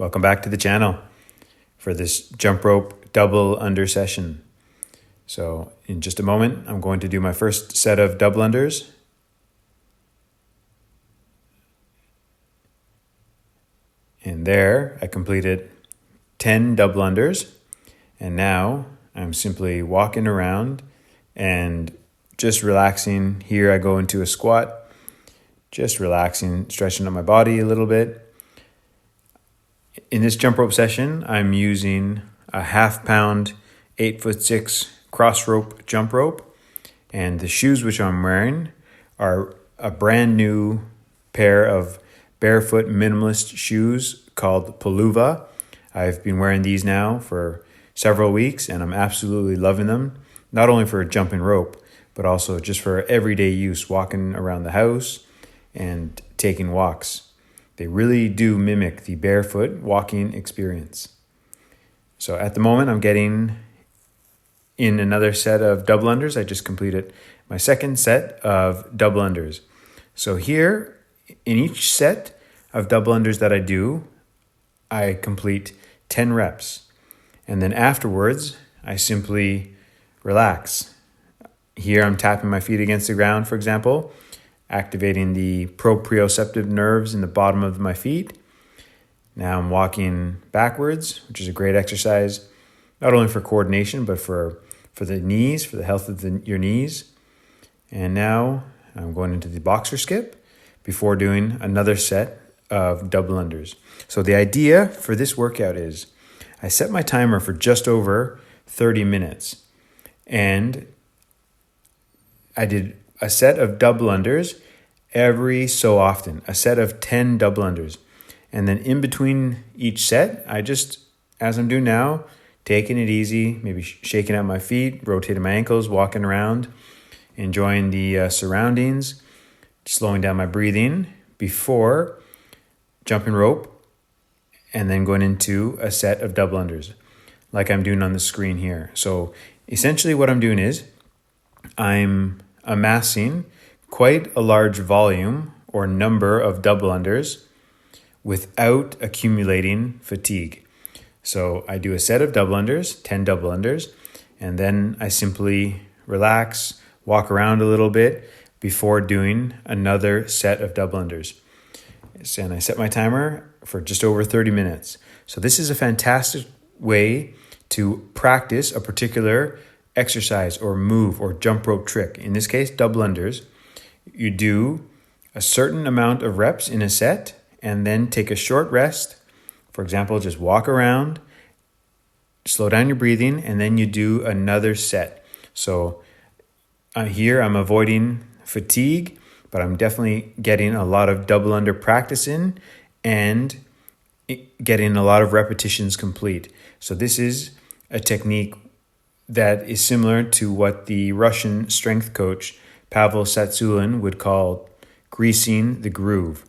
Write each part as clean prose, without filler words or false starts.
Welcome back to the channel for this jump rope double under session. So in just a moment, I'm going to do my first set of double unders. And there I completed 10 double unders. And now I'm simply walking around and just relaxing. Here I go into a squat, just relaxing, stretching up my body a little bit. In this jump rope session, I'm using a 1/2 pound, 8'6" cross rope jump rope. And the shoes which I'm wearing are a brand new pair of Barefoot minimalist shoes called Paluva. I've been wearing these now for several weeks and I'm absolutely loving them. Not only for jumping rope, but also just for everyday use, walking around the house and taking walks. They really do mimic the barefoot walking experience. So at the moment, I'm getting in another set of double unders. I just completed my second set of double unders. So here, in each set of double unders that I do, I complete 10 reps. And then afterwards, I simply relax. Here, I'm tapping my feet against the ground, for example, activating the proprioceptive nerves in the bottom of my feet. Now I'm walking backwards, which is a great exercise, not only for coordination, but for the knees, for the health of your knees. And now I'm going into the boxer skip before doing another set of double unders. So the idea for this workout is I set my timer for just over 30 minutes. And I did a set of double unders every so often, a set of 10 double unders. And then in between each set, I just, as I'm doing now, taking it easy, maybe shaking out my feet, rotating my ankles, walking around, enjoying the surroundings, slowing down my breathing before jumping rope, and then going into a set of double unders, like I'm doing on the screen here. So essentially what I'm doing is I'm amassing quite a large volume or number of double unders without accumulating fatigue. So I do a set of double unders, 10 double unders, and then I simply relax, walk around a little bit before doing another set of double unders. And I set my timer for just over 30 minutes. So this is a fantastic way to practice a particular exercise or move or jump rope trick. In this case, double unders. You do a certain amount of reps in a set and then take a short rest. For example, just walk around, slow down your breathing, and then you do another set. So here I'm avoiding fatigue, but I'm definitely getting a lot of double under practice in and getting a lot of repetitions complete. So this is a technique that is similar to what the Russian strength coach Pavel Tsatsouline would call greasing the groove,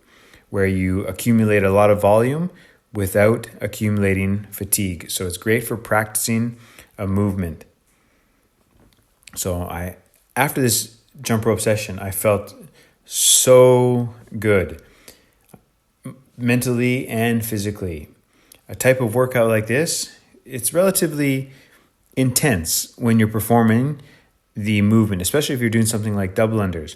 where you accumulate a lot of volume without accumulating fatigue. So it's great for practicing a movement. So after this jump rope session, I felt so good, mentally and physically. A type of workout like this, it's relatively intense when you're performing the movement, especially if you're doing something like double unders.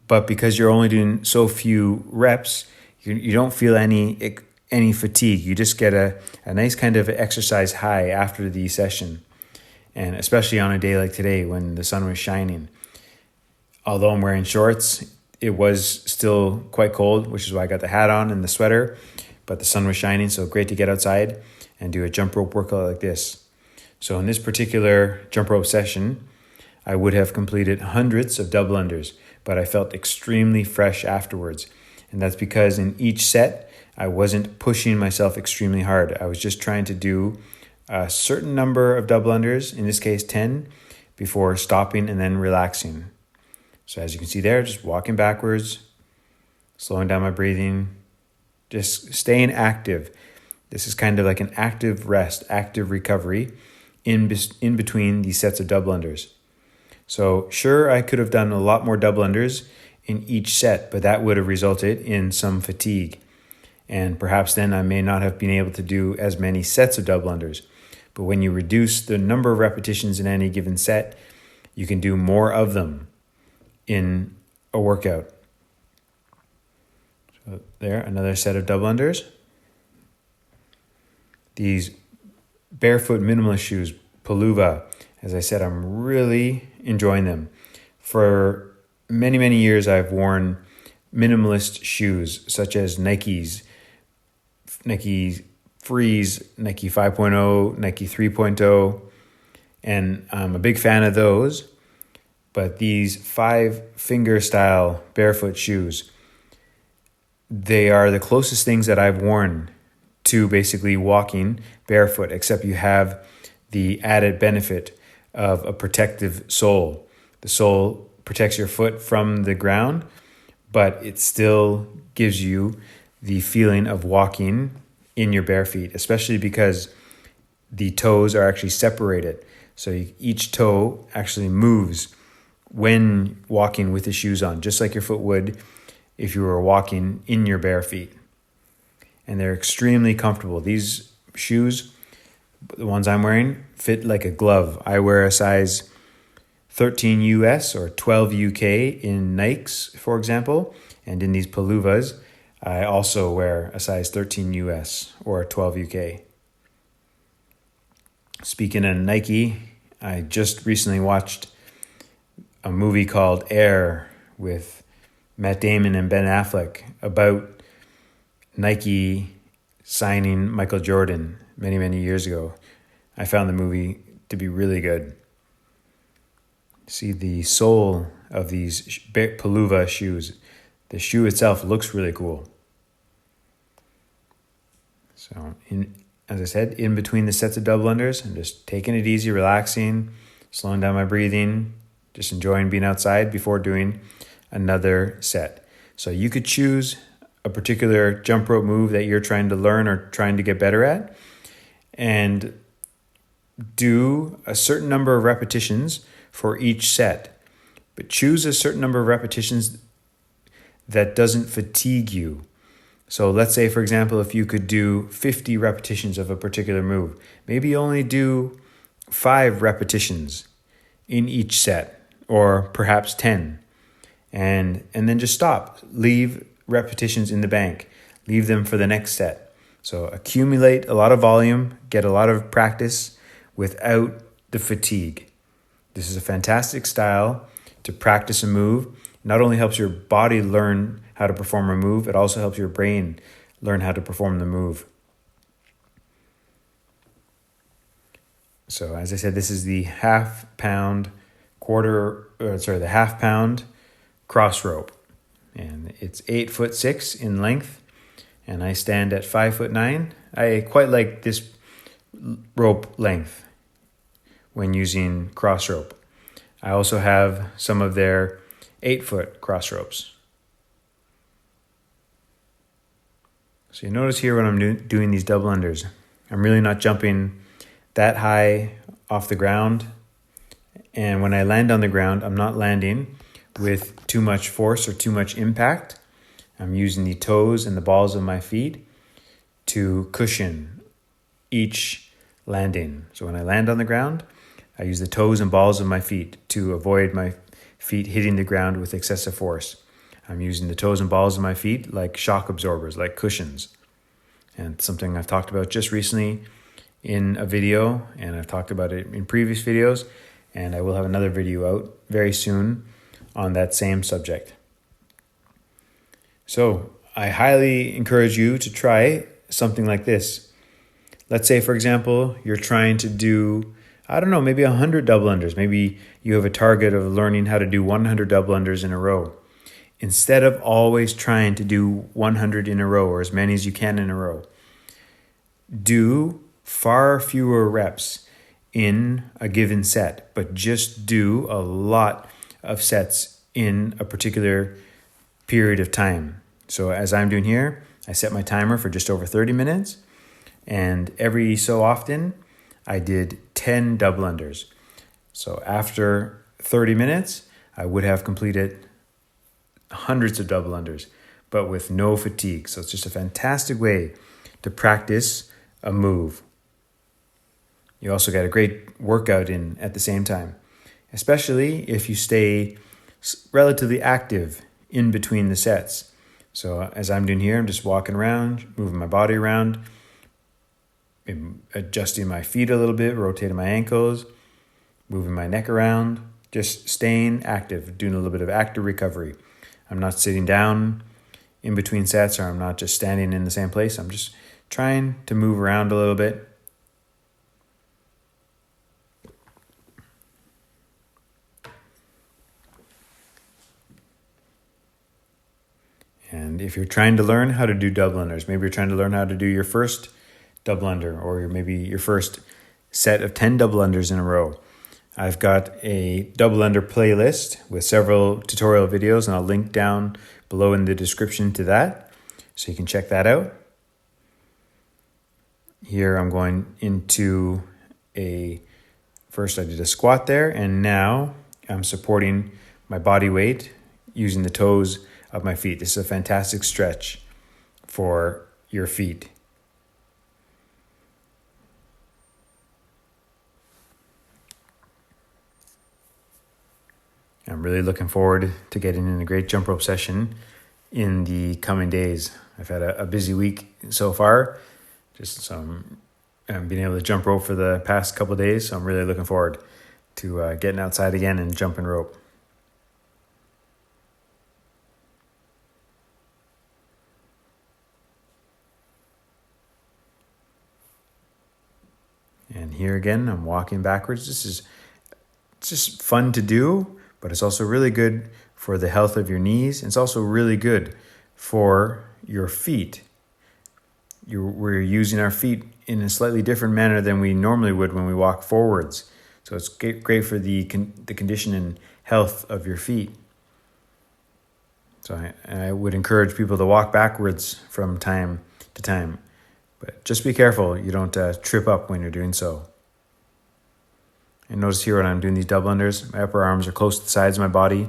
But because you're only doing so few reps, you don't feel any fatigue. You just get a nice kind of exercise high after the session. And especially on a day like today when the sun was shining. Although I'm wearing shorts, it was still quite cold, which is why I got the hat on and the sweater. But the sun was shining, so great to get outside and do a jump rope workout like this. So in this particular jump rope session, I would have completed hundreds of double unders, but I felt extremely fresh afterwards. And that's because in each set, I wasn't pushing myself extremely hard. I was just trying to do a certain number of double unders, in this case 10, before stopping and then relaxing. So as you can see there, just walking backwards, slowing down my breathing, just staying active. This is kind of like an active rest, active recovery in between these sets of double unders. So sure, I could have done a lot more double unders in each set, but that would have resulted in some fatigue. And perhaps then I may not have been able to do as many sets of double unders. But when you reduce the number of repetitions in any given set, you can do more of them in a workout. So there, another set of double unders. These Barefoot minimalist shoes, Palooza, as I said, I'm really enjoying them. For many, many years, I've worn minimalist shoes such as Nike Freeze, Nike 5.0, Nike 3.0, and I'm a big fan of those. But these 5-finger style Barefoot shoes, they are the closest things that I've worn to basically walking barefoot, except you have the added benefit of a protective sole. The sole protects your foot from the ground, but it still gives you the feeling of walking in your bare feet, especially because the toes are actually separated. So each toe actually moves when walking with the shoes on, just like your foot would if you were walking in your bare feet. And they're extremely comfortable. These shoes, the ones I'm wearing, fit like a glove. I wear a size 13 US or 12 UK in Nikes, for example. And in these Paloozas, I also wear a size 13 US or 12 UK. Speaking of Nike, I just recently watched a movie called Air with Matt Damon and Ben Affleck about Nike signing Michael Jordan many, many years ago. I found the movie to be really good. See the sole of these Palooza shoes. The shoe itself looks really cool. So, as I said, in between the sets of double unders, I'm just taking it easy, relaxing, slowing down my breathing, just enjoying being outside before doing another set. So you could choose a particular jump rope move that you're trying to learn or trying to get better at, and do a certain number of repetitions for each set. But choose a certain number of repetitions that doesn't fatigue you. So let's say, for example, if you could do 50 repetitions of a particular move, maybe you only do 5 repetitions in each set, or perhaps 10. And then just stop. Leave repetitions in the bank. Leave them for the next set. So accumulate a lot of volume, get a lot of practice without the fatigue. This is a fantastic style to practice a move. It not only helps your body learn how to perform a move, it also helps your brain learn how to perform the move. So as I said, this is the half pound cross rope. And it's 8'6" in length, and I stand at 5'9". I quite like this rope length when using cross rope. I also have some of their 8-foot cross ropes. So you notice here when I'm doing these double unders, I'm really not jumping that high off the ground. And when I land on the ground, I'm not landing with too much force or too much impact. I'm using the toes and the balls of my feet to cushion each landing. So when I land on the ground, I use the toes and balls of my feet to avoid my feet hitting the ground with excessive force. I'm using the toes and balls of my feet like shock absorbers, like cushions. And something I've talked about just recently in a video, and I've talked about it in previous videos, and I will have another video out very soon on that same subject. So I highly encourage you to try something like this. Let's say, for example, you're trying to do, maybe 100 double unders. Maybe you have a target of learning how to do 100 double unders in a row. Instead of always trying to do 100 in a row or as many as you can in a row, do far fewer reps in a given set, but just do a lot of sets in a particular period of time. So as I'm doing here, I set my timer for just over 30 minutes, and every so often I did 10 double unders. So after 30 minutes, I would have completed hundreds of double unders. but with no fatigue. So it's just a fantastic way to practice a move. You also get a great workout in at the same time, especially if you stay relatively active in between the sets. So as I'm doing here, I'm just walking around, moving my body around, adjusting my feet a little bit, rotating my ankles, moving my neck around, just staying active, doing a little bit of active recovery. I'm not sitting down in between sets, or I'm not just standing in the same place. I'm just trying to move around a little bit. And if you're trying to learn how to do double unders, maybe you're trying to learn how to do your first double under, or maybe your first set of 10 double unders in a row, I've got a double under playlist with several tutorial videos, and I'll link down below in the description to that, so you can check that out. Here I'm going into first I did a squat there, and now I'm supporting my body weight using the toes of my feet. This is a fantastic stretch for your feet. I'm really looking forward to getting in a great jump rope session in the coming days. I've had a busy week so far, just being able to jump rope for the past couple of days, so I'm really looking forward to getting outside again and jumping rope. And here again, I'm walking backwards. It's just fun to do, but it's also really good for the health of your knees. It's also really good for your feet. We're using our feet in a slightly different manner than we normally would when we walk forwards. So it's great for the condition and health of your feet. So I would encourage people to walk backwards from time to time. But just be careful you don't trip up when you're doing so. And notice here when I'm doing these double unders, my upper arms are close to the sides of my body.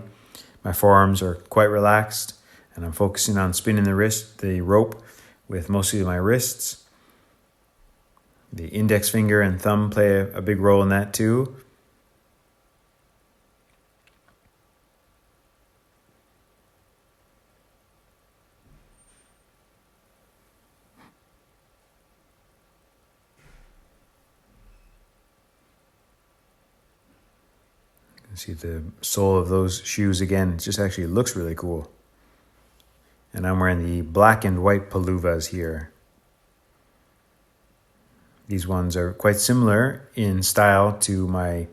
My forearms are quite relaxed, and I'm focusing on spinning the rope with mostly my wrists. The index finger and thumb play a big role in that too. See the sole of those shoes again. It just actually looks really cool. And I'm wearing the black and white paluvas here. These ones are quite similar in style to my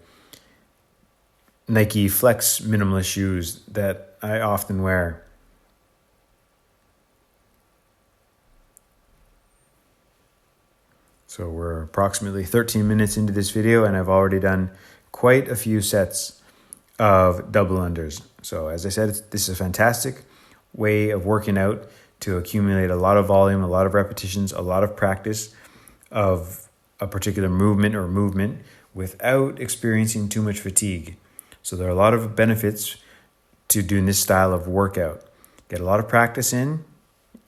Nike Flex minimalist shoes that I often wear. So we're approximately 13 minutes into this video, and I've already done quite a few sets of double unders. So as I said, this is a fantastic way of working out to accumulate a lot of volume, a lot of repetitions, a lot of practice of a particular movement without experiencing too much fatigue. So there are a lot of benefits to doing this style of workout. Get a lot of practice in,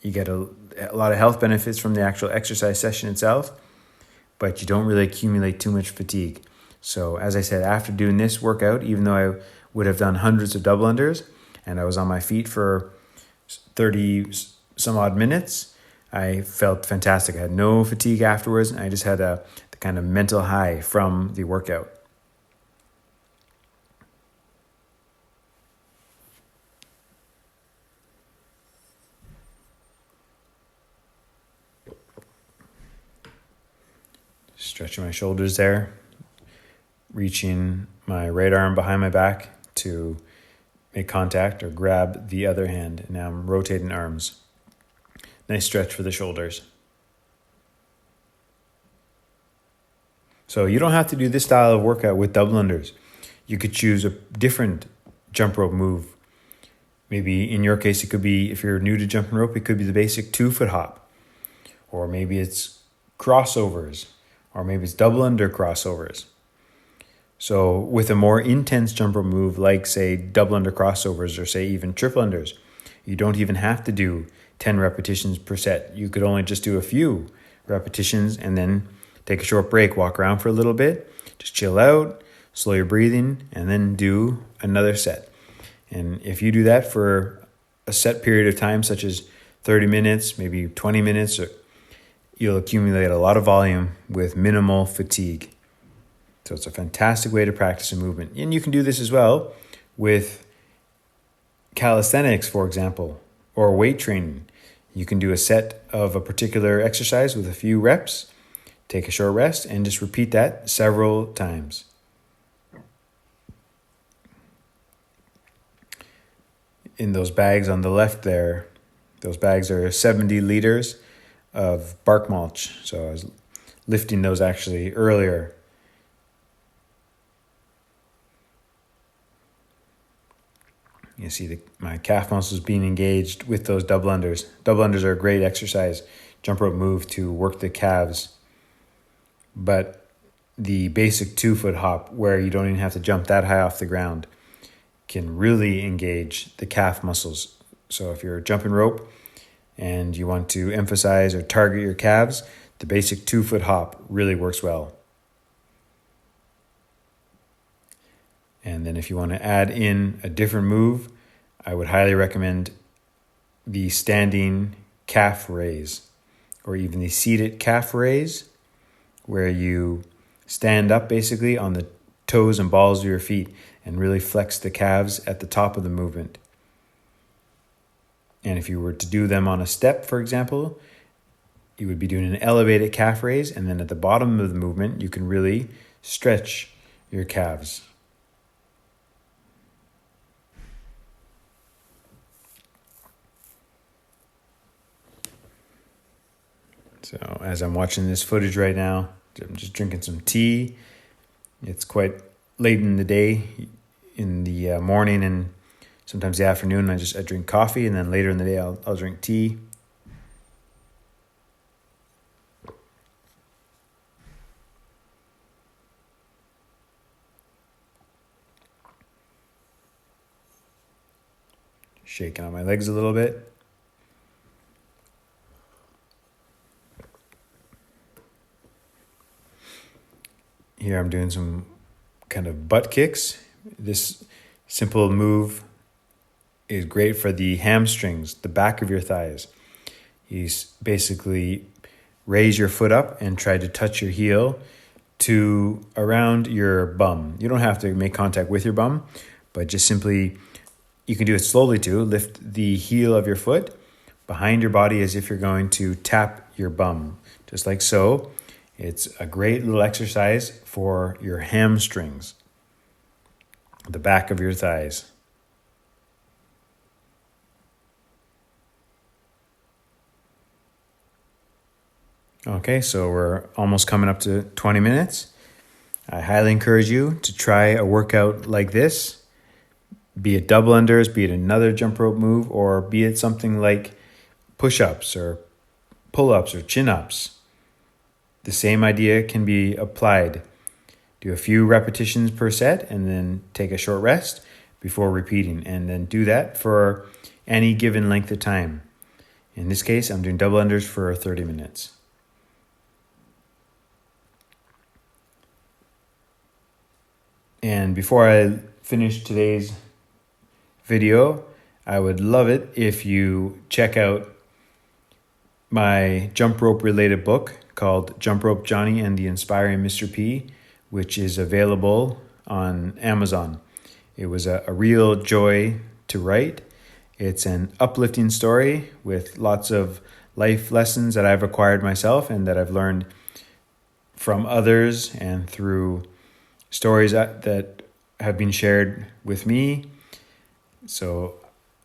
you get a lot of health benefits from the actual exercise session itself, but you don't really accumulate too much fatigue. So as I said, after doing this workout, even though I would have done hundreds of double unders and I was on my feet for 30 some odd minutes, I felt fantastic. I had no fatigue afterwards, and I just had the kind of mental high from the workout. Stretching my shoulders there. Reaching my right arm behind my back to make contact or grab the other hand. And now I'm rotating arms. Nice stretch for the shoulders. So you don't have to do this style of workout with double unders. You could choose a different jump rope move. Maybe in your case, it could be, if you're new to jumping rope, it could be the basic 2-foot hop. Or maybe it's crossovers. Or maybe it's double under crossovers. So with a more intense jump rope move, like say double under crossovers or say even triple unders, You don't even have to do 10 repetitions per set. You could only just do a few repetitions and then take a short break, walk around for a little bit, just chill out, slow your breathing, and then do another set. And if you do that for a set period of time, such as 30 minutes, maybe 20 minutes, you'll accumulate a lot of volume with minimal fatigue. So it's a fantastic way to practice a movement. And you can do this as well with calisthenics, for example, or weight training. You can do a set of a particular exercise with a few reps, take a short rest, and just repeat that several times. In those bags on the left there, those bags are 70 liters of bark mulch. So I was lifting those actually earlier. You see my calf muscles being engaged with those double unders. Double unders are a great exercise, jump rope move to work the calves. But the basic 2-foot hop, where you don't even have to jump that high off the ground, can really engage the calf muscles. So if you're jumping rope and you want to emphasize or target your calves, the basic 2-foot hop really works well. And then if you want to add in a different move, I would highly recommend the standing calf raise, or even the seated calf raise, where you stand up basically on the toes and balls of your feet and really flex the calves at the top of the movement. And if you were to do them on a step, for example, you would be doing an elevated calf raise, and then at the bottom of the movement, you can really stretch your calves. So as I'm watching this footage right now, I'm just drinking some tea. It's quite late in the day, in the morning and sometimes the afternoon. I drink coffee, and then later in the day I'll drink tea. Shaking out my legs a little bit. Here I'm doing some kind of butt kicks. This simple move is great for the hamstrings, the back of your thighs. You basically raise your foot up and try to touch your heel to around your bum. You don't have to make contact with your bum, but just simply, you can do it slowly too. Lift the heel of your foot behind your body as if you're going to tap your bum, just like so. It's a great little exercise for your hamstrings, the back of your thighs. Okay, so we're almost coming up to 20 minutes. I highly encourage you to try a workout like this, be it double unders, be it another jump rope move, or be it something like push-ups or pull-ups or chin-ups. The same idea can be applied. Do a few repetitions per set and then take a short rest before repeating, and then do that for any given length of time. In this case, I'm doing double unders for 30 minutes. And before I finish today's video, I would love it if you check out my jump rope related book called Jump Rope Johnny and the Inspiring Mr. P, which is available on Amazon. It was a real joy to write. It's an uplifting story with lots of life lessons that I've acquired myself and that I've learned from others and through stories that have been shared with me. So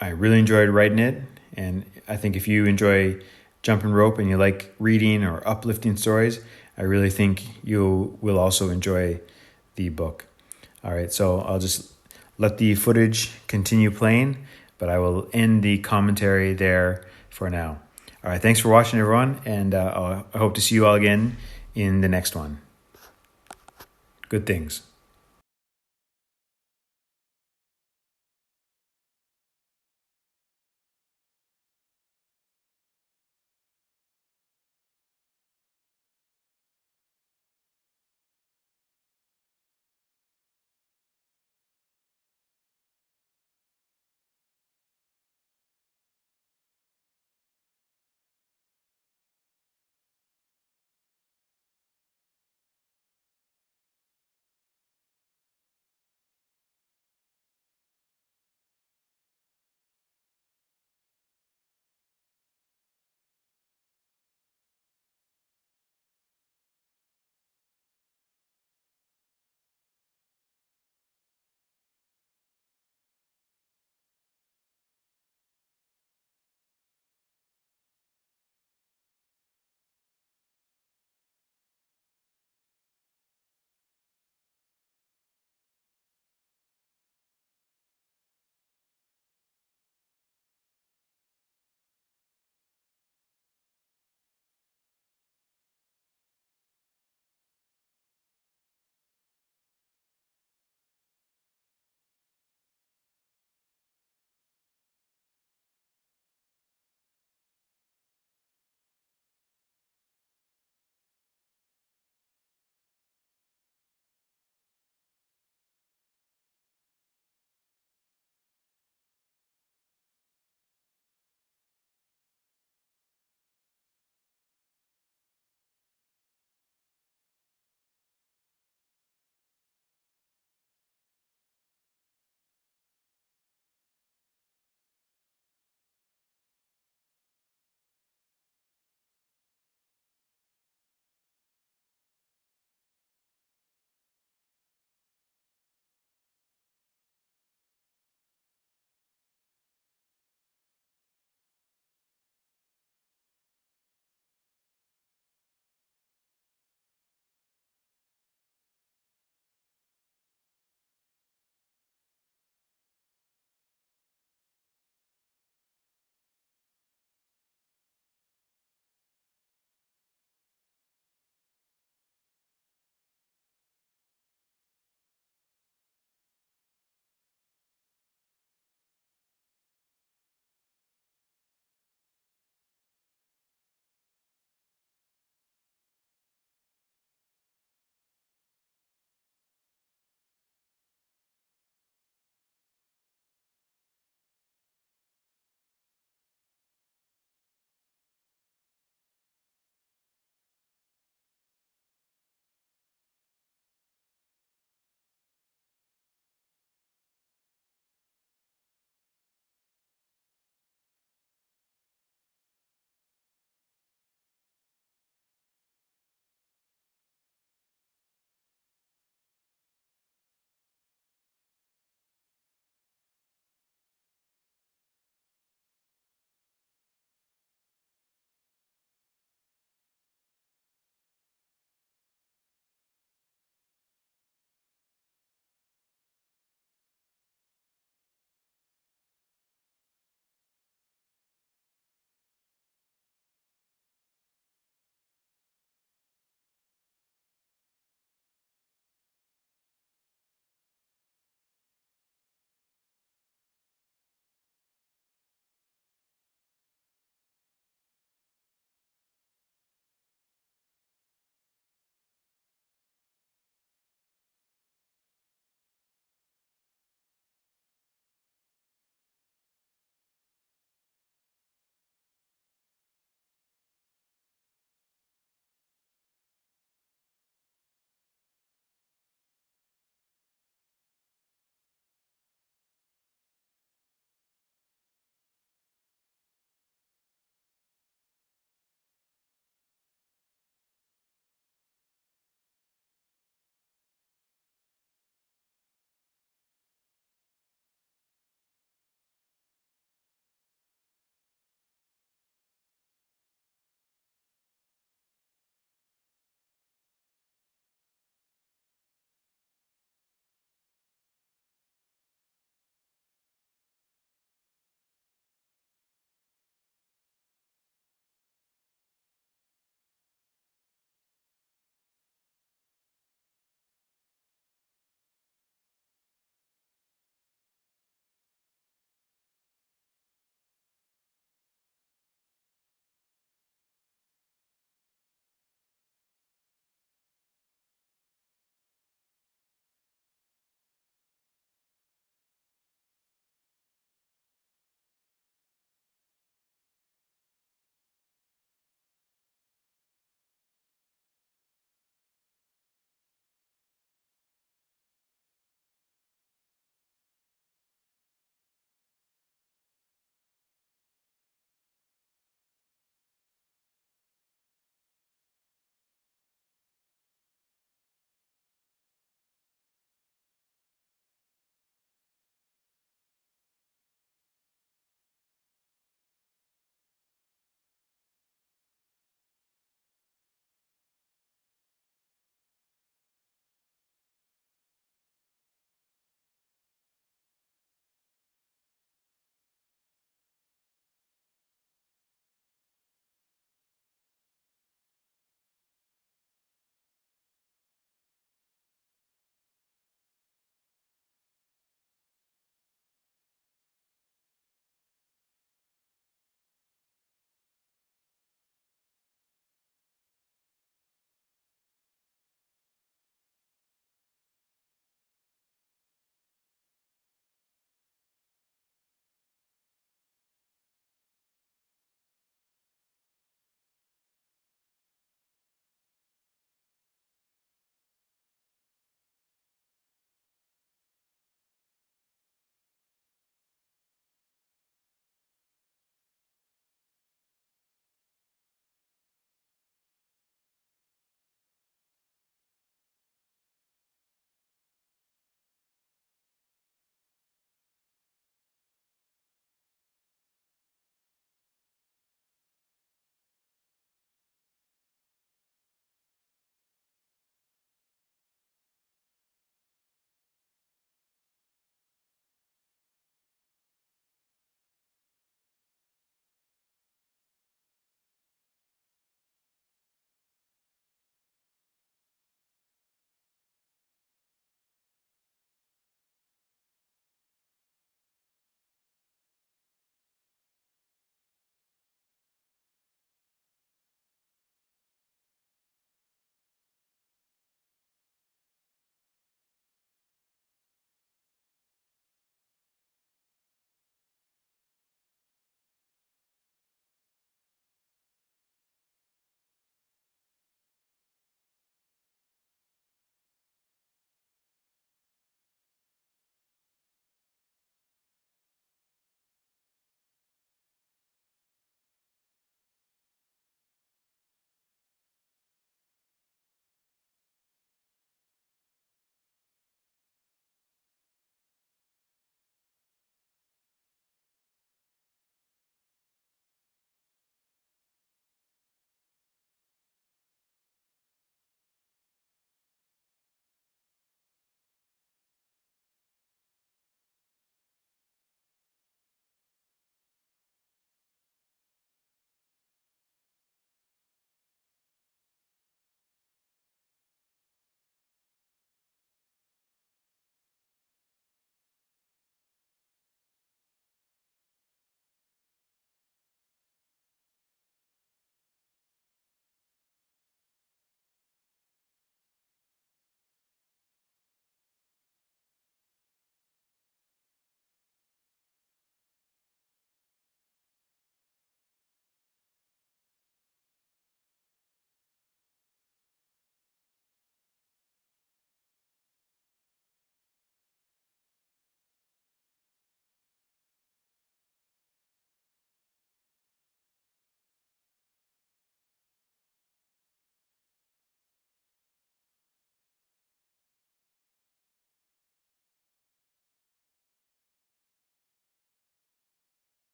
I really enjoyed writing it, and I think if you enjoy jumping rope and you like reading or uplifting stories, I really think you will also enjoy the book. All right, so I'll just let the footage continue playing, but I will end the commentary there for now. All right, thanks for watching, everyone, and I hope to see you all again in the next one. Good things.